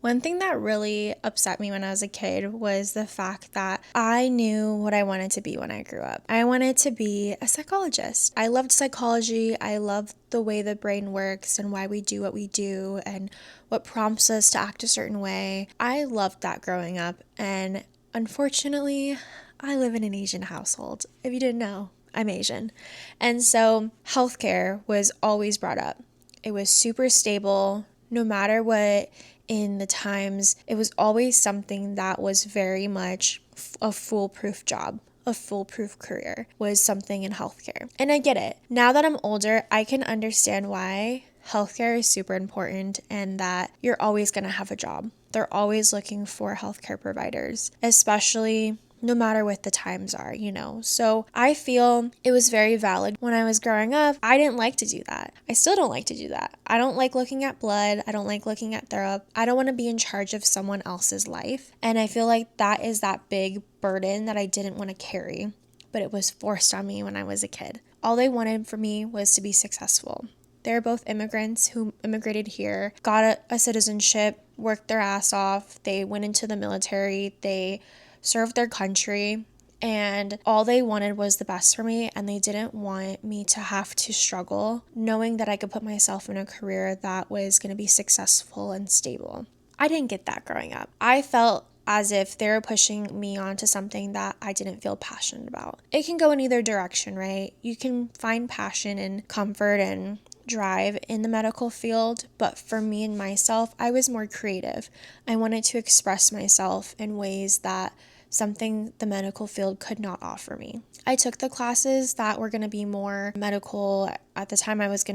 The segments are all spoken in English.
One thing that really upset me when I was a kid was the fact that I knew what I wanted to be when I grew up. I wanted to be a psychologist. I loved psychology. I loved the way the brain works and why we do what we do and what prompts us to act a certain way. I loved that growing up, and unfortunately, I live in an Asian household. If you didn't know, I'm Asian. And so healthcare was always brought up. It was super stable, no matter what. In the times, it was always something that was very much a foolproof job. A foolproof career was something in healthcare. And I get it. Now that I'm older, I can understand why healthcare is super important and that you're always going to have a job. They're always looking for healthcare providers, especially no matter what the times are, So I feel it was very valid. When I was growing up, I didn't like to do that. I still don't like to do that. I don't like looking at blood. I don't like looking at throw up. I don't want to be in charge of someone else's life. And I feel like that is that big burden that I didn't want to carry, but it was forced on me when I was a kid. All they wanted for me was to be successful. They're both immigrants who immigrated here, got a citizenship, worked their ass off. They went into the military. They served their country, and all they wanted was the best for me, and they didn't want me to have to struggle knowing that I could put myself in a career that was going to be successful and stable. I didn't get that growing up. I felt as if they were pushing me onto something that I didn't feel passionate about. It can go in either direction, right? You can find passion and comfort and drive in the medical field, but for me and myself, I was more creative. I wanted to express myself in ways that something the medical field could not offer me. I took the classes that were going to be more medical. At the time I was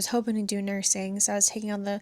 hoping to do nursing, so I was taking on the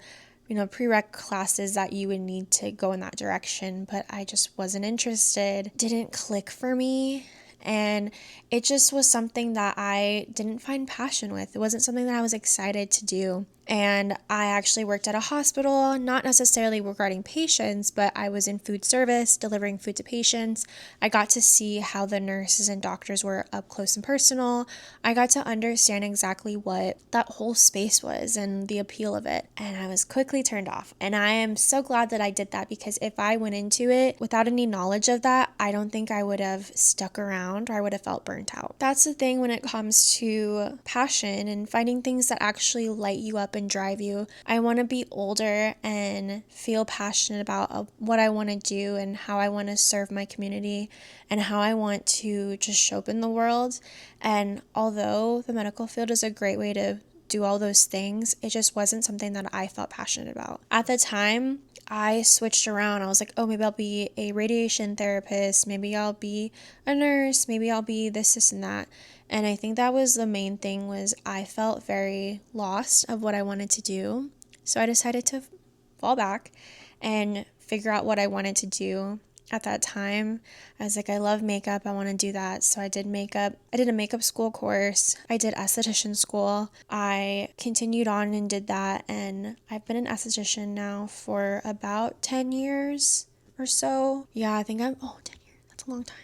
prereq classes that you would need to go in that direction, but I just wasn't interested. Didn't click for me. And it just was something that I didn't find passion with. It wasn't something that I was excited to do. And I actually worked at a hospital, not necessarily regarding patients, but I was in food service, delivering food to patients. I got to see how the nurses and doctors were up close and personal. I got to understand exactly what that whole space was and the appeal of it. And I was quickly turned off. And I am so glad that I did that, because if I went into it without any knowledge of that, I don't think I would have stuck around, or I would have felt burnt out. That's the thing when it comes to passion and finding things that actually light you up and drive you. I want to be older and feel passionate about what I want to do and how I want to serve my community and how I want to just show up in the world. And although the medical field is a great way to do all those things, it just wasn't something that I felt passionate about. At the time, I switched around. I was like, oh, maybe I'll be a radiation therapist. Maybe I'll be a nurse. Maybe I'll be this, and that. And I think that was the main thing, was I felt very lost of what I wanted to do. So I decided to fall back and figure out what I wanted to do. At that time, I was like, I love makeup. I want to do that. So I did makeup. I did a makeup school course. I did esthetician school. I continued on and did that. And I've been an esthetician now for about 10 years or so. Yeah, I think 10 years. That's a long time.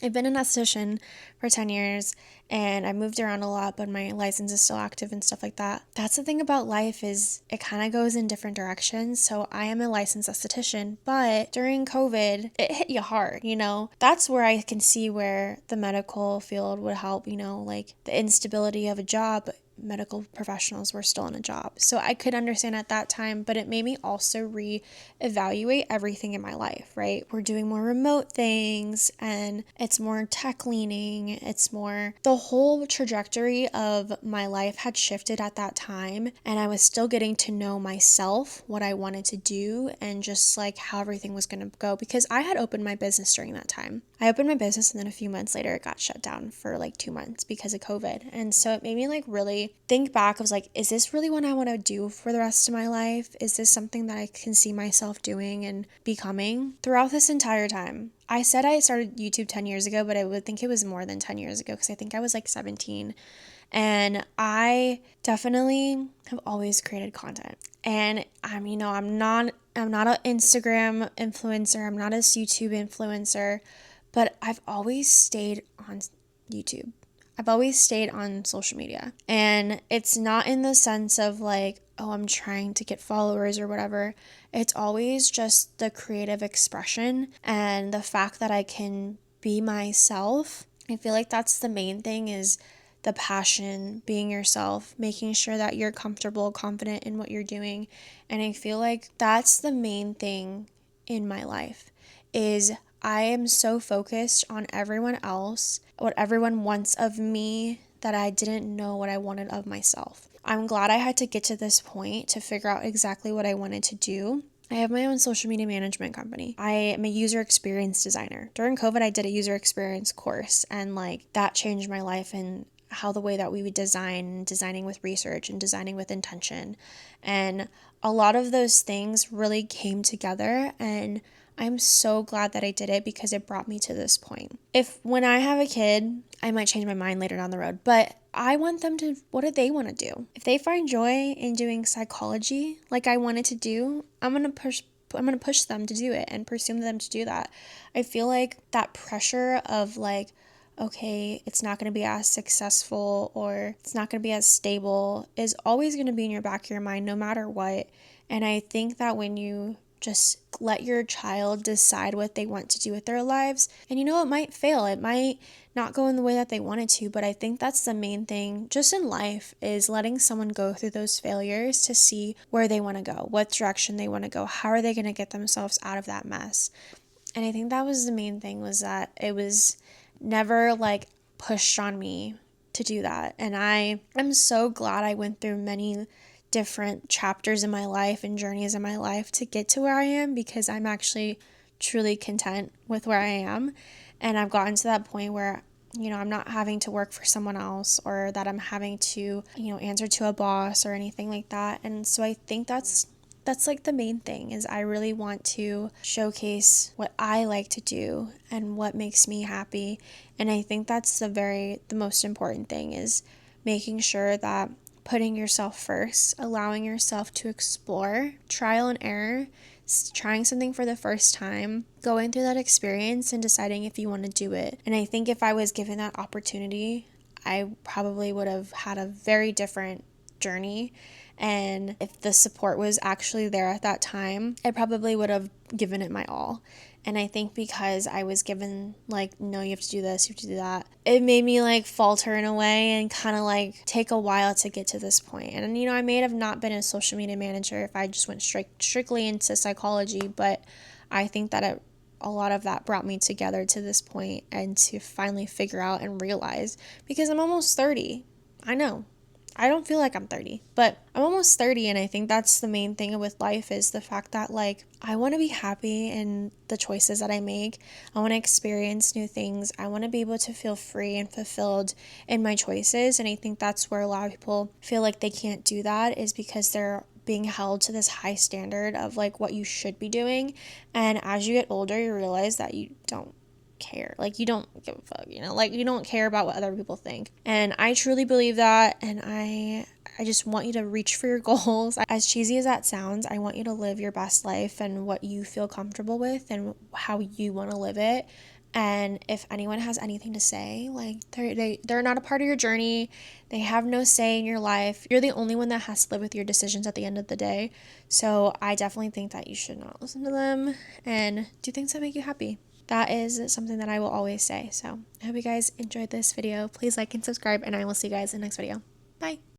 I've been an esthetician for 10 years, and I moved around a lot, but my license is still active and stuff like that. That's the thing about life, is it kind of goes in different directions. So I am a licensed esthetician, but during COVID, it hit you hard, That's where I can see where the medical field would help, like the instability of a job. Medical professionals were still in a job. So I could understand at that time, but it made me also reevaluate everything in my life, right? We're doing more remote things, and it's more tech leaning. It's more, the whole trajectory of my life had shifted at that time, and I was still getting to know myself, what I wanted to do, and just like how everything was going to go, because I had opened my business during that time. I opened my business, and then a few months later it got shut down for like 2 months because of COVID. And so it made me like really think back. I was like, is this really what I want to do for the rest of my life? Is this something that I can see myself doing and becoming? Throughout this entire time, I said I started YouTube 10 years ago, but I would think it was more than 10 years ago, because I think I was like 17. And I definitely have always created content. And I'm not an Instagram influencer. I'm not a YouTube influencer, but I've always stayed on YouTube. I've always stayed on social media. And it's not in the sense of like, oh, I'm trying to get followers or whatever. It's always just the creative expression and the fact that I can be myself. I feel like that's the main thing, is the passion, being yourself, making sure that you're comfortable, confident in what you're doing. And I feel like that's the main thing in my life, is I am so focused on everyone else, what everyone wants of me, that I didn't know what I wanted of myself. I'm glad I had to get to this point to figure out exactly what I wanted to do. I have my own social media management company. I am a user experience designer. During COVID, I did a user experience course, and like that changed my life and how the way that we would design, designing with research and designing with intention. And a lot of those things really came together, and I'm so glad that I did it because it brought me to this point. If when I have a kid, I might change my mind later down the road, but I want them to, what do they want to do? If they find joy in doing psychology like I wanted to do, I'm going to push them to do it and pursue them to do that. I feel like that pressure of like, okay, it's not going to be as successful or it's not going to be as stable is always going to be in your back of your mind no matter what. And I think that when you just let your child decide what they want to do with their lives, and it might fail, it might not go in the way that they wanted to, but I think that's the main thing just in life, is letting someone go through those failures to see where they want to go, what direction they want to go, how are they going to get themselves out of that mess. And I think that was the main thing, was that it was never like pushed on me to do that. And I am so glad I went through many different chapters in my life and journeys in my life to get to where I am, because I'm actually truly content with where I am. And I've gotten to that point where I'm not having to work for someone else, or that I'm having to, answer to a boss or anything like that. And so I think that's like the main thing, is I really want to showcase what I like to do and what makes me happy. And I think that's the most important thing, is making sure that putting yourself first, allowing yourself to explore, trial and error, trying something for the first time, going through that experience and deciding if you want to do it. And I think if I was given that opportunity, I probably would have had a very different journey. And if the support was actually there at that time, I probably would have given it my all. And I think because I was given like, no, you have to do this, you have to do that, it made me like falter in a way and kind of like take a while to get to this point. And I may have not been a social media manager if I just went strictly into psychology, but I think that a lot of that brought me together to this point, and to finally figure out and realize, because I'm almost 30. I know, I don't feel like I'm 30, but I'm almost 30, and I think that's the main thing with life, is the fact that like I want to be happy in the choices that I make. I want to experience new things. I want to be able to feel free and fulfilled in my choices. And I think that's where a lot of people feel like they can't do that, is because they're being held to this high standard of like what you should be doing. And as you get older, you realize that you don't care. Like, you don't give a fuck, like you don't care about what other people think. And I truly believe that, and I just want you to reach for your goals. As cheesy as that sounds, I want you to live your best life and what you feel comfortable with and how you want to live it. And if anyone has anything to say, like they're not a part of your journey, they have no say in your life. You're the only one that has to live with your decisions at the end of the day. So I definitely think that you should not listen to them and do things that make you happy. That is something that I will always say. So I hope you guys enjoyed this video. Please like and subscribe, and I will see you guys in the next video. Bye.